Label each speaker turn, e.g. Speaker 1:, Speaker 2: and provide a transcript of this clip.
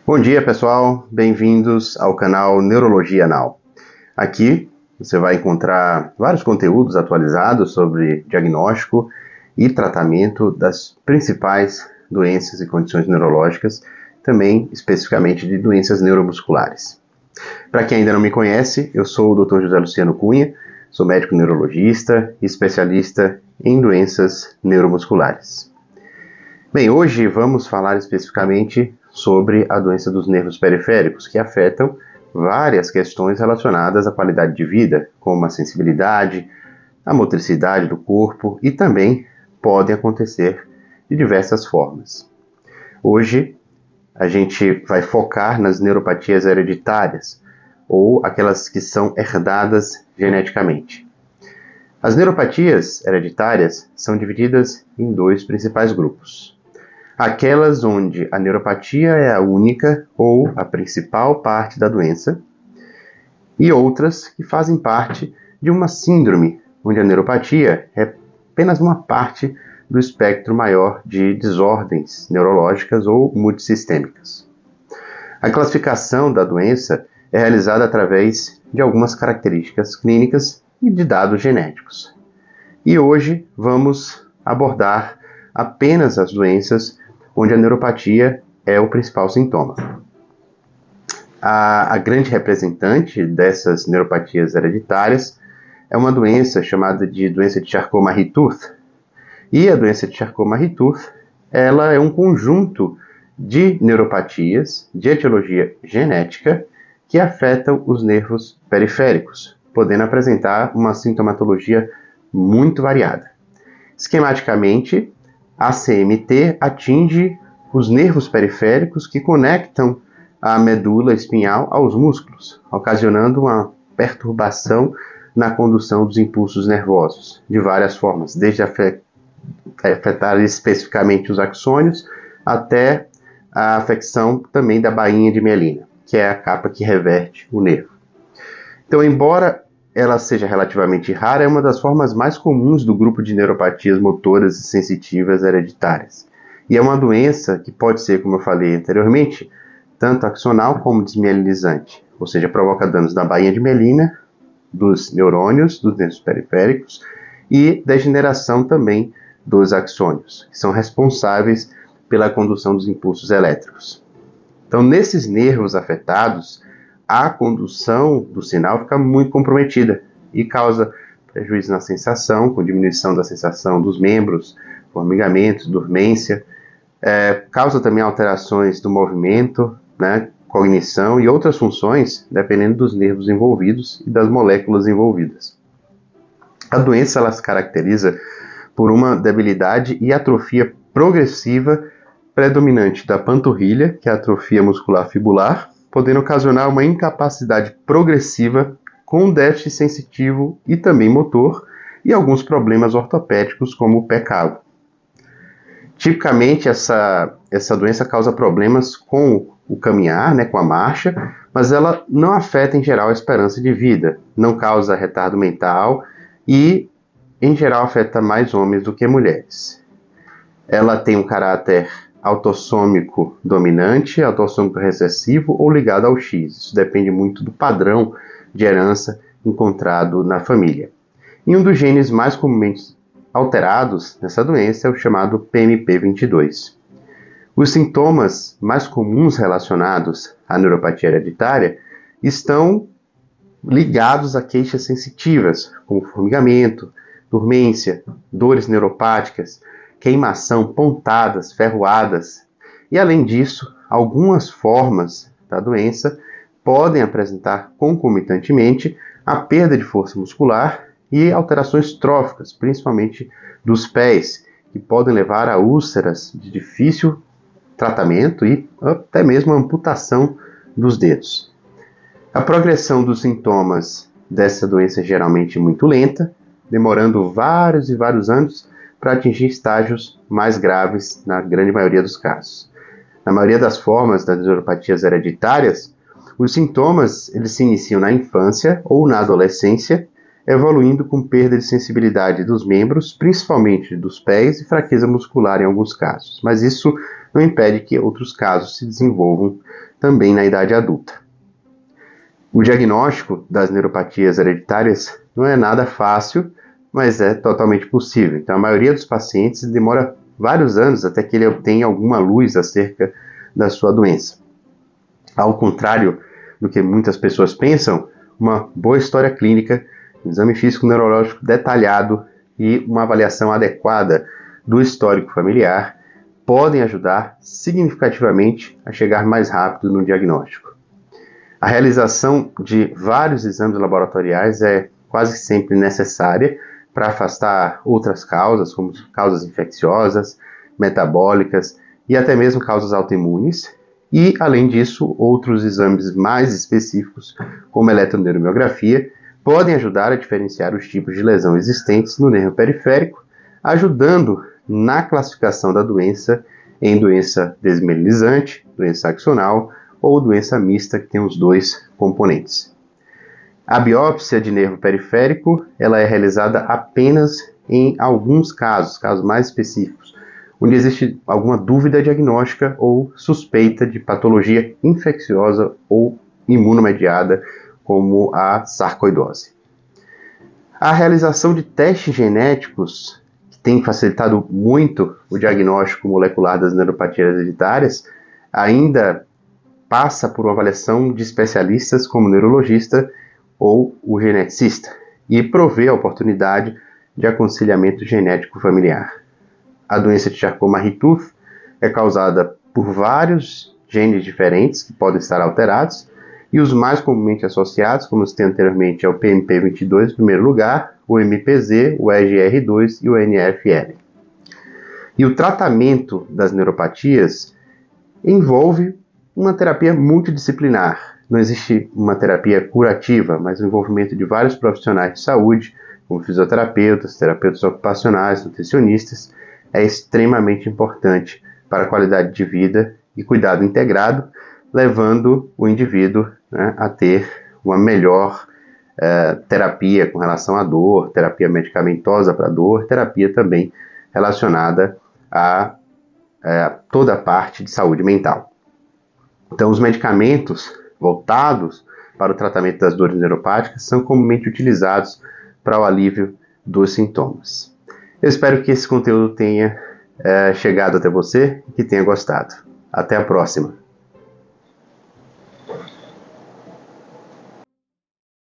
Speaker 1: Bom dia, pessoal. Bem-vindos ao canal Neurologia Now. Aqui você vai encontrar vários conteúdos atualizados sobre diagnóstico e tratamento das principais doenças e condições neurológicas, também especificamente de doenças neuromusculares. Para quem ainda não me conhece, eu sou o Dr. José Luciano Cunha, sou médico neurologista e especialista em doenças neuromusculares. Bem, hoje vamos falar especificamente sobre a doença dos nervos periféricos, que afetam várias questões relacionadas à qualidade de vida, como a sensibilidade, a motricidade do corpo e também podem acontecer de diversas formas. Hoje a gente vai focar nas neuropatias hereditárias, ou aquelas que são herdadas geneticamente. As neuropatias hereditárias são divididas em dois principais grupos. Aquelas onde a neuropatia é a única ou a principal parte da doença, e outras que fazem parte de uma síndrome, onde a neuropatia é apenas uma parte do espectro maior de desordens neurológicas ou multissistêmicas. A classificação da doença é realizada através de algumas características clínicas e de dados genéticos. E hoje vamos abordar apenas as doenças onde a neuropatia é o principal sintoma. A grande representante dessas neuropatias hereditárias é uma doença chamada de doença de Charcot-Marie-Tooth. E a doença de Charcot-Marie-Tooth, ela é um conjunto de neuropatias de etiologia genética que afetam os nervos periféricos, podendo apresentar uma sintomatologia muito variada. Esquematicamente, a CMT atinge os nervos periféricos que conectam a medula espinhal aos músculos, ocasionando uma perturbação na condução dos impulsos nervosos, de várias formas, desde afetar especificamente os axônios, até a afecção também da bainha de mielina, que é a capa que reverte o nervo. Então, embora ela seja relativamente rara, é uma das formas mais comuns do grupo de neuropatias motoras e sensitivas hereditárias. E é uma doença que pode ser, como eu falei anteriormente, tanto axonal como desmielinizante, ou seja, provoca danos da bainha de mielina, dos neurônios, dos nervos periféricos e degeneração também dos axônios, que são responsáveis pela condução dos impulsos elétricos. Então, nesses nervos afetados, a condução do sinal fica muito comprometida e causa prejuízo na sensação, com diminuição da sensação dos membros, formigamento, dormência, causa também alterações do movimento, cognição e outras funções, dependendo dos nervos envolvidos e das moléculas envolvidas. A doença ela se caracteriza por uma debilidade e atrofia progressiva predominante da panturrilha, que é a atrofia muscular fibular, podendo ocasionar uma incapacidade progressiva com déficit sensitivo e também motor e alguns problemas ortopédicos como o pé calo. Tipicamente, essa doença causa problemas com o caminhar, com a marcha, mas ela não afeta em geral a esperança de vida, não causa retardo mental e, em geral, afeta mais homens do que mulheres. Ela tem um caráter autossômico dominante, autossômico recessivo ou ligado ao X. Isso depende muito do padrão de herança encontrado na família. E um dos genes mais comumente alterados nessa doença é o chamado PMP22. Os sintomas mais comuns relacionados à neuropatia hereditária estão ligados a queixas sensitivas, como formigamento, dormência, dores neuropáticas, queimação, pontadas, ferroadas. E, além disso, algumas formas da doença podem apresentar concomitantemente a perda de força muscular e alterações tróficas, principalmente dos pés, que podem levar a úlceras de difícil tratamento e até mesmo a amputação dos dedos. A progressão dos sintomas dessa doença é geralmente muito lenta, demorando vários e vários anos para atingir estágios mais graves na grande maioria dos casos. Na maioria das formas das neuropatias hereditárias, os sintomas eles se iniciam na infância ou na adolescência, evoluindo com perda de sensibilidade dos membros, principalmente dos pés, e fraqueza muscular em alguns casos. Mas isso não impede que outros casos se desenvolvam também na idade adulta. O diagnóstico das neuropatias hereditárias não é nada fácil, mas é totalmente possível. Então, a maioria dos pacientes demora vários anos até que ele obtenha alguma luz acerca da sua doença. Ao contrário do que muitas pessoas pensam, uma boa história clínica, um exame físico neurológico detalhado e uma avaliação adequada do histórico familiar podem ajudar significativamente a chegar mais rápido no diagnóstico. A realização de vários exames laboratoriais é quase sempre necessária para afastar outras causas, como causas infecciosas, metabólicas e até mesmo causas autoimunes. E, além disso, outros exames mais específicos, como a eletroneuromiografia, podem ajudar a diferenciar os tipos de lesão existentes no nervo periférico, ajudando na classificação da doença em doença desmielinizante, doença axonal ou doença mista, que tem os dois componentes. A biópsia de nervo periférico ela é realizada apenas em alguns casos mais específicos, onde existe alguma dúvida diagnóstica ou suspeita de patologia infecciosa ou imunomediada, como a sarcoidose. A realização de testes genéticos, que tem facilitado muito o diagnóstico molecular das neuropatias hereditárias, ainda passa por uma avaliação de especialistas como o neurologista ou o geneticista e provê a oportunidade de aconselhamento genético familiar. A doença de Charcot-Marie-Tooth é causada por vários genes diferentes que podem estar alterados e os mais comumente associados, como citei anteriormente, é o PMP22 em primeiro lugar, o MPZ, o EGR2 e o NFL. E o tratamento das neuropatias envolve uma terapia multidisciplinar. Não existe uma terapia curativa, mas o envolvimento de vários profissionais de saúde, como fisioterapeutas, terapeutas ocupacionais, nutricionistas, é extremamente importante para a qualidade de vida e cuidado integrado, levando o indivíduo, a ter uma melhor terapia com relação à dor, terapia medicamentosa para dor, terapia também relacionada a toda a parte de saúde mental. Então, os medicamentos voltados para o tratamento das dores neuropáticas são comumente utilizados para o alívio dos sintomas. Eu espero que esse conteúdo tenha chegado até você e que tenha gostado. Até a próxima!